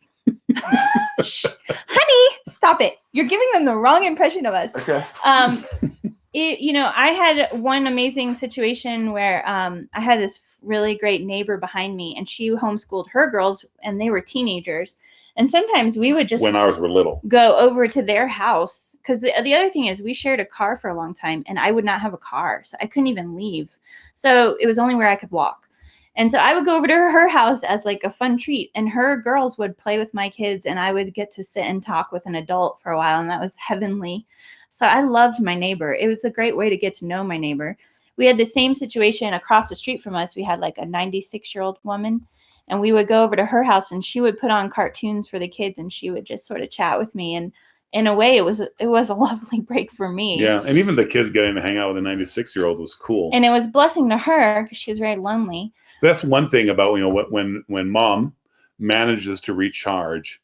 Shh. Honey, stop stop it. You're giving them the wrong impression of us. Okay. I had one amazing situation where I had this really great neighbor behind me, and she homeschooled her girls, and they were teenagers. And sometimes we would just When ours were little. go over to their house, because the other thing is we shared a car for a long time, and I would not have a car, so I couldn't even leave. So it was only where I could walk. And so I would go over to her house as like a fun treat, and her girls would play with my kids, and I would get to sit and talk with an adult for a while, and that was heavenly. So I loved my neighbor. It was a great way to get to know my neighbor. We had the same situation across the street from us. We had like a 96-year-old woman, and we would go over to her house, and she would put on cartoons for the kids, and she would just sort of chat with me. And in a way, it was a lovely break for me. Yeah, and even the kids getting to hang out with a 96-year-old was cool. And it was a blessing to her because she was very lonely. That's one thing about, when mom manages to recharge,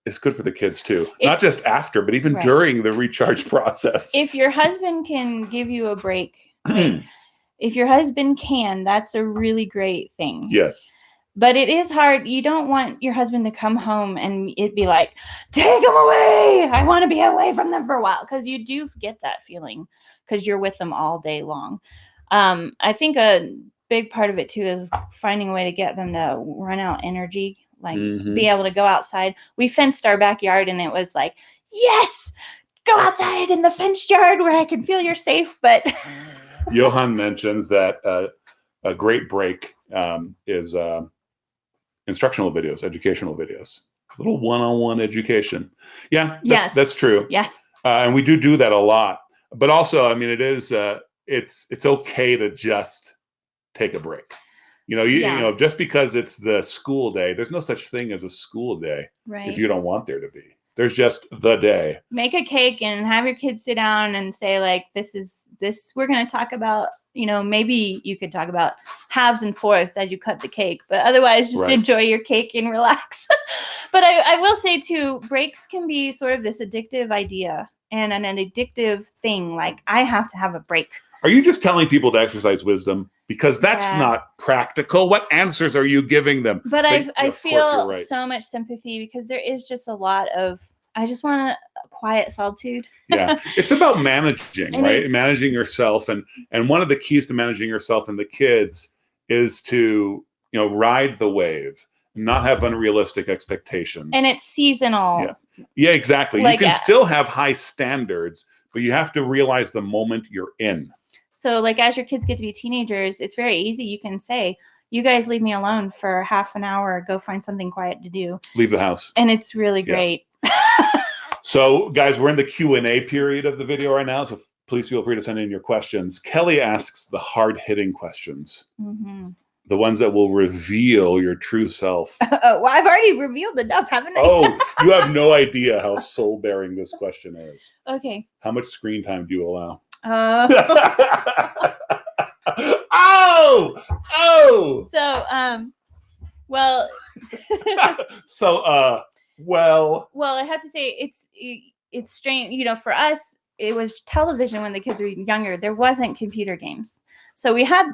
it's good for the kids too. Not just after, but even during the recharge process. If your husband can give you a break, right? If your husband can, that's a really great thing. Yes. But it is hard. You don't want your husband to come home and it'd be like, take them away. I want to be away from them for a while. Because you do get that feeling because you're with them all day long. I think a big part of it too is finding a way to get them to run out energy, like be able to go outside. We fenced our backyard, and it was like, yes, go outside in the fenced yard where I can feel you're safe. But Johan mentions that a great break is instructional videos, educational videos, a little one-on-one education. Yeah, that's true. Yes. And we do that a lot. But also, I mean, it is it's okay to just take a break. Just because it's the school day, there's no such thing as a school day if you don't want there to be. There's just the day. Make a cake and have your kids sit down and say, like, this we're going to talk about, maybe you could talk about halves and fourths as you cut the cake, but otherwise just enjoy your cake and relax. But I will say too, breaks can be sort of this addictive idea and an addictive thing. Like, I have to have a break. Are you just telling people to exercise wisdom? Because that's not practical. What answers are you giving them? But I feel so much sympathy because there is just a lot of, I just want a quiet solitude. Yeah. It's about managing, right? Managing yourself. And one of the keys to managing yourself and the kids is to, ride the wave, not have unrealistic expectations. And it's seasonal. Yeah, exactly. You can still have high standards, but you have to realize the moment you're in. So like as your kids get to be teenagers, it's very easy. You can say, you guys leave me alone for half an hour, go find something quiet to do. Leave the house. And it's really great. So guys, we're in the Q&A period of the video right now. So please feel free to send in your questions. Kelly asks the hard-hitting questions. The ones that will reveal your true self. Well, I've already revealed enough, haven't I? Oh, you have no idea how soul-bearing this question is. Okay. How much screen time do you allow? Well, I have to say it's strange. For us, it was television when the kids were younger. There wasn't computer games. So we had,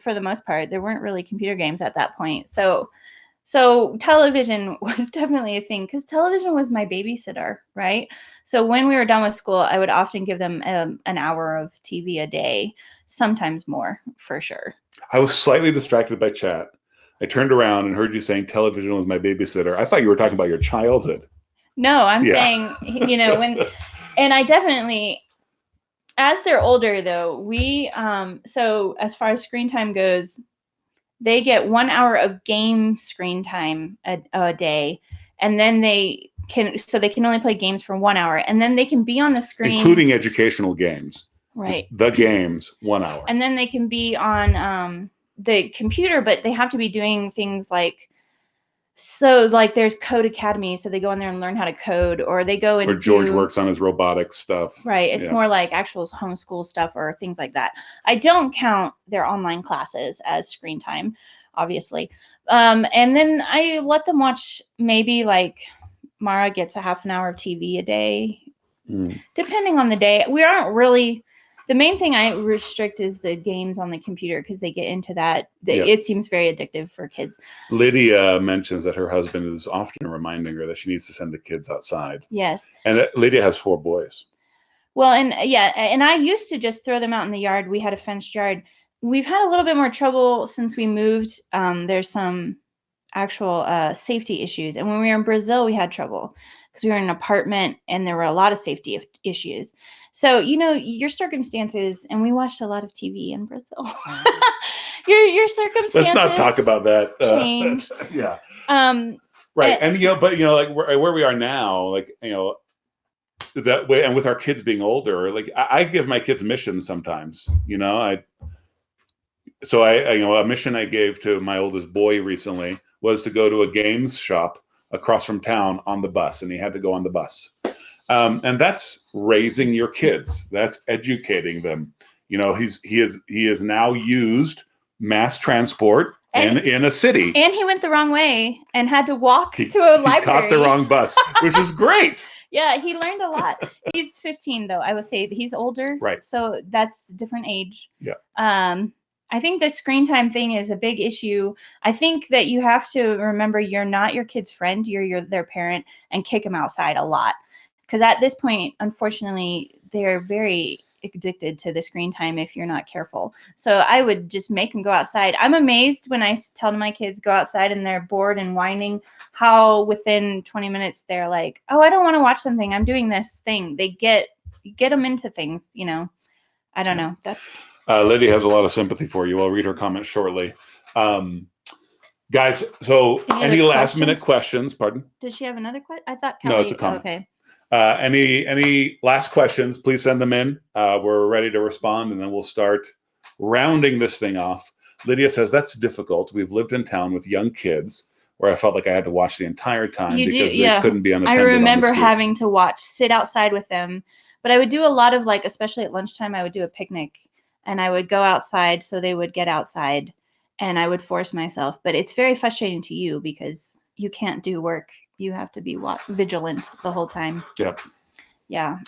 for the most part, there weren't really computer games at that point. So television was definitely a thing because television was my babysitter, right? So when we were done with school, I would often give them an hour of TV a day, sometimes more, for sure. I was slightly distracted by chat. I turned around and heard you saying television was my babysitter. I thought you were talking about your childhood. No, I'm saying, and I definitely, as they're older though, we, so as far as screen time goes, they get 1 hour of game screen time a day. And then they can only play games for 1 hour. And then they can be on the screen. Including educational games. Right. The games, 1 hour. And then they can be on the computer, but they have to be doing things like, there's Code Academy. So they go in there and learn how to code, or they go and George works on his robotics stuff. Right. It's more like actual homeschool stuff or things like that. I don't count their online classes as screen time, obviously. And then I let them watch, maybe like Mara gets a half an hour of TV a day, depending on the day. We aren't really The main thing I restrict is the games on the computer because they get into that. Yeah. It seems very addictive for kids. Lydia mentions that her husband is often reminding her that she needs to send the kids outside. Yes. And Lydia has 4 boys. Well, and I used to just throw them out in the yard. We had a fenced yard. We've had a little bit more trouble since we moved. There's some actual safety issues. And when we were in Brazil, we had trouble because we were in an apartment and there were a lot of safety issues. So, your circumstances, and we watched a lot of TV in Brazil. your circumstances. Let's not talk about that. Change. Yeah. Right. And, like where we are now, like, that way, and with our kids being older, like I give my kids missions sometimes, a mission I gave to my oldest boy recently was to go to a games shop across from town on the bus, and he had to go on the bus. And that's raising your kids. That's educating them. He is now used mass transport in a city. And he went the wrong way and had to walk to a library. He caught the wrong bus, which is great. Yeah, he learned a lot. He's 15, though. I would say he's older. Right. So that's a different age. Yeah. I think the screen time thing is a big issue. I think that you have to remember you're not your kid's friend. You're their parent, and kick them outside a lot. Because at this point, unfortunately, they're very addicted to the screen time if you're not careful. So I would just make them go outside. I'm amazed when I tell my kids go outside and they're bored and whining, how within 20 minutes they're like, oh, I don't want to watch something. I'm doing this thing. They get them into things, I don't know. That's Lydia has a lot of sympathy for you. I'll read her comment shortly. Guys, so any last minute questions? Pardon? Does she have another question? I thought Kelly. No, it's a comment. Okay. Any last questions, please send them in. We're ready to respond, and then we'll start rounding this thing off. Lydia says, that's difficult. We've lived in town with young kids where I felt like I had to watch the entire time because they couldn't be unattended. I remember having to sit outside with them, but I would do a lot of, like, especially at lunchtime, I would do a picnic and I would go outside so they would get outside, and I would force myself. But it's very frustrating to you because you can't do work. You have to be vigilant the whole time. Yep. Yeah.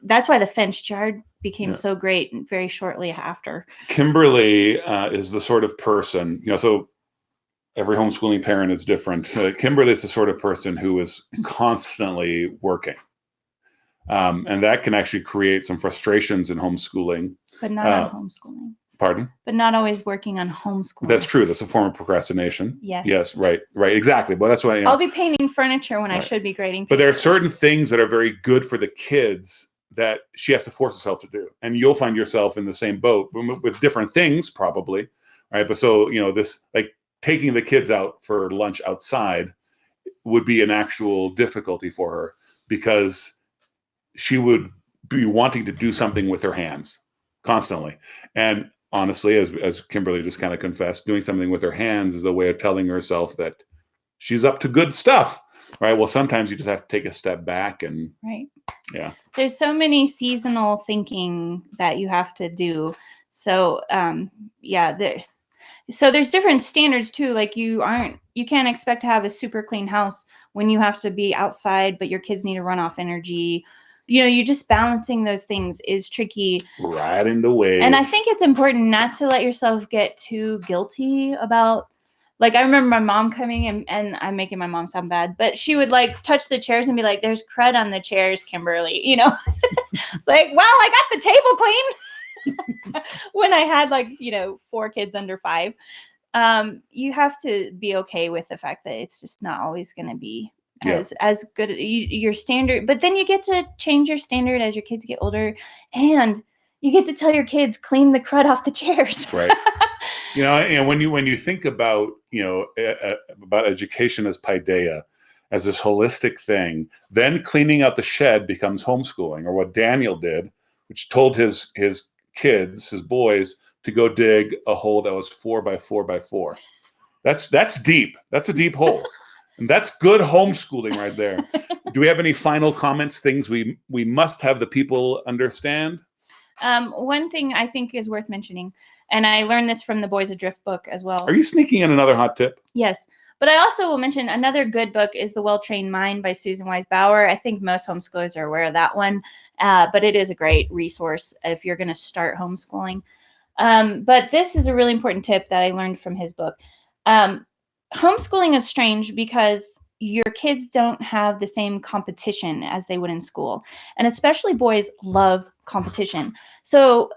That's why the fenced yard became so great very shortly after. Kimberly is the sort of person, so every homeschooling parent is different. Kimberly is the sort of person who is constantly working. And that can actually create some frustrations in homeschooling. But not on homeschooling. Pardon? But not always working on homeschooling. That's true. That's a form of procrastination. Yes. Yes. Right. Exactly. Well, that's why I'll be painting furniture when I should be grading. But there are certain things that are very good for the kids that she has to force herself to do, and you'll find yourself in the same boat with different things, probably. Right. But so this, like, taking the kids out for lunch outside would be an actual difficulty for her because she would be wanting to do something with her hands constantly. And honestly, as Kimberly just kind of confessed, doing something with her hands is a way of telling herself that she's up to good stuff, right? Well, sometimes you just have to take a step back and right. Yeah. There's so many seasonal thinking that you have to do. So, so there's different standards too. Like you can't expect to have a super clean house when you have to be outside, but your kids need to run off energy. You just balancing those things is tricky. Riding the wave. And I think it's important not to let yourself get too guilty about, like, I remember my mom coming and I'm making my mom sound bad, but she would like touch the chairs and be like, there's crud on the chairs, Kimberly, It's like, well, I got the table clean when I had 4 kids under 5. You have to be okay with the fact that it's just not always going to be as good your standard, but then you get to change your standard as your kids get older, and you get to tell your kids clean the crud off the chairs. Right. And when you think about about education as paideia, as this holistic thing, then cleaning out the shed becomes homeschooling, or what Daniel did, which told his kids, his boys, to go dig a hole that was 4 by 4 by 4. That's deep. That's a deep hole. And that's good homeschooling right there. Do we have any final comments, things we must have the people understand? One thing I think is worth mentioning, and I learned this from the Boys Adrift book as well. Are you sneaking in another hot tip? Yes. But I also will mention another good book is The Well-Trained Mind by Susan Wise Bauer. I think most homeschoolers are aware of that one, but it is a great resource if you're going to start homeschooling. But this is a really important tip that I learned from his book. Homeschooling is strange because your kids don't have the same competition as they would in school. And especially boys love competition. So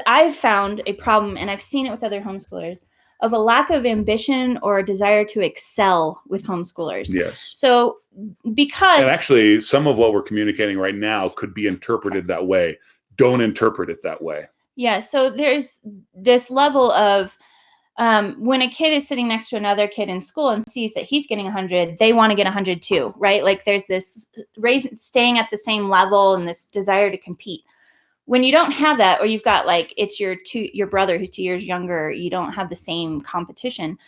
I've found a problem, and I've seen it with other homeschoolers, of a lack of ambition or a desire to excel with homeschoolers. Yes. So because... And actually, some of what we're communicating right now could be interpreted that way. Don't interpret it that way. Yeah, so there's this level of when a kid is sitting next to another kid in school and sees that he's getting 100, they want to get 100 too, right? Like there's this staying at the same level and this desire to compete. When you don't have that, or you've got like, it's your brother who's 2 years younger, you don't have the same competition.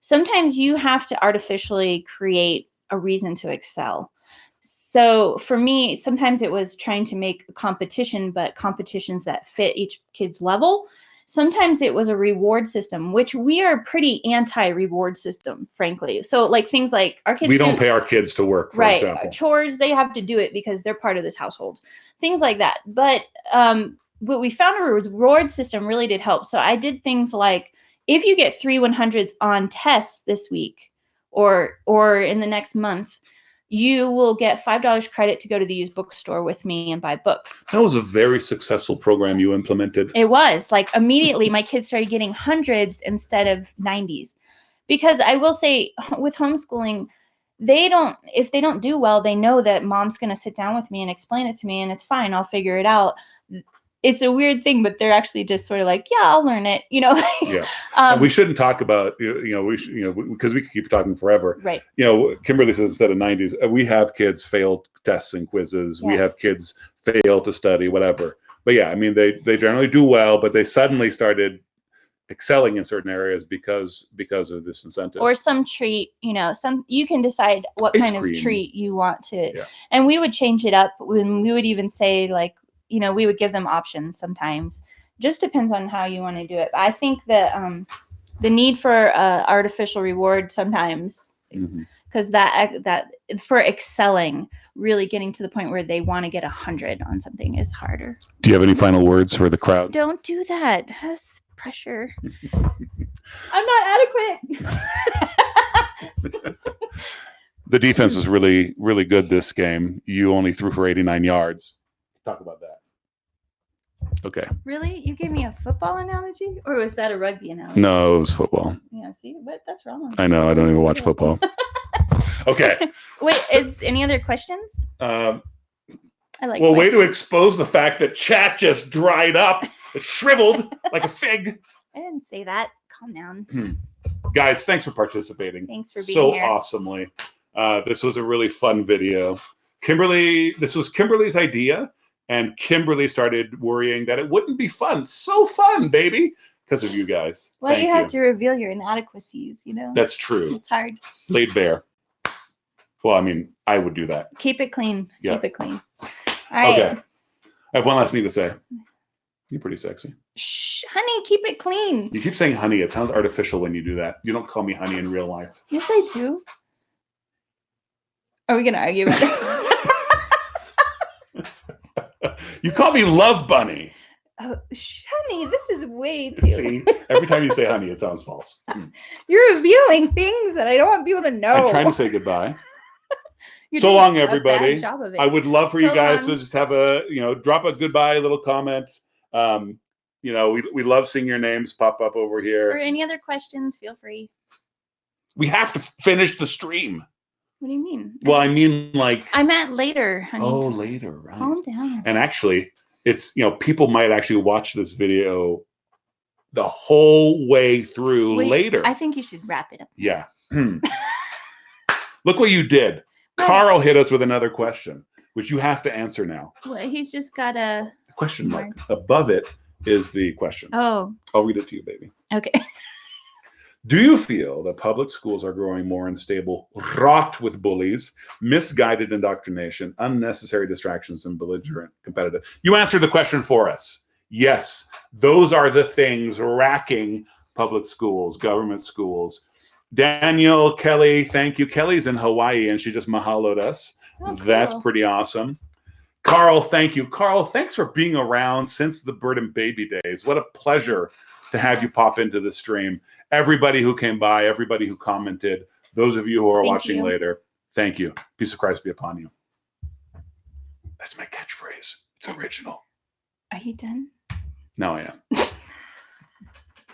Sometimes you have to artificially create a reason to excel. So for me, sometimes it was trying to make a competition, but competitions that fit each kid's level. Sometimes it was a reward system, which we are pretty anti-reward system, frankly. So like things like our kids, we don't pay our kids to work, for example. Chores, they have to do it because they're part of this household, things like that. But we found a reward system really did help. So I did things like, if you get 3 100s on tests this week or in the next month, you will get $5 credit to go to the used bookstore with me and buy books. That was a very successful program you implemented. It was. Like immediately my kids started getting 100s instead of 90s. Because I will say with homeschooling, if they don't do well, they know that mom's going to sit down with me and explain it to me, and it's fine. I'll figure it out. It's a weird thing, but they're actually just sort of like, yeah, I'll learn it, Yeah. And we shouldn't talk about, because we could keep talking forever. Right. Kimberly says instead of 90s, we have kids fail tests and quizzes. Yes. We have kids fail to study, whatever. But yeah, I mean, they generally do well, but they suddenly started excelling in certain areas because of this incentive. Or some treat, you can decide what kind of treat you want to. Yeah. And we would change it up when we would even say like, we would give them options sometimes. Just depends on how you want to do it. But I think that the need for artificial reward sometimes, because that for excelling, really getting to the point where they want to get 100 on something is harder. Do you have any final words for the crowd? Don't do that. That's pressure. I'm not adequate. The defense is really, really good this game. You only threw for 89 yards. Talk about that. Okay. Really? You gave me a football analogy? Or was that a rugby analogy? No, it was football. Yeah, see? What? That's wrong. I know. I don't even watch football. Okay. Wait, is any other questions? Way to expose the fact that chat just dried up. It shriveled like a fig. I didn't say that. Calm down. Guys, thanks for participating. Thanks for being here. So awesomely. This was a really fun video. This was Kimberly's idea. And Kimberly started worrying that it wouldn't be fun. So fun, baby, because of you guys. Well, you have to reveal your inadequacies, That's true. It's hard. Laid bare. Well, I mean, I would do that. Keep it clean. Yeah. Keep it clean. All right. Okay. I have one last thing to say. You're pretty sexy. Shh, honey, keep it clean. You keep saying honey. It sounds artificial when you do that. You don't call me honey in real life. Yes, I do. Are we going to argue about it? You call me Love Bunny. Oh, honey, this is way too. See, every time you say honey, it sounds false. You're revealing things that I don't want people to know. I'm trying to say goodbye. So long, everybody. I would love for you guys to just have drop a goodbye, little comment. We love seeing your names pop up over here. Or any other questions, feel free. We have to finish the stream. What do you mean? Well, I mean, I meant later, honey. Oh, later, right. Calm down. And actually, it's, people might actually watch this video the whole way through later. I think you should wrap it up. Yeah. Look what you did. Carl hit us with another question, which you have to answer now. Well, he's just got a question mark. Above it is the question. Oh. I'll read it to you, baby. Okay. Do you feel that public schools are growing more unstable, wrought with bullies, misguided indoctrination, unnecessary distractions, and belligerent competitive? You answered the question for us. Yes, those are the things racking public schools, government schools. Daniel, Kelly, thank you. Kelly's in Hawaii and she just mahaloed us. Oh, That's cool. pretty awesome. Carl, thank you. Carl, thanks for being around since the bird and baby days. What a pleasure to have you pop into the stream. Everybody who came by, everybody who commented, those of you who are Thank watching you. later, thank you. Peace of Christ be upon you. That's my catchphrase. It's original. Are you done? No, I am.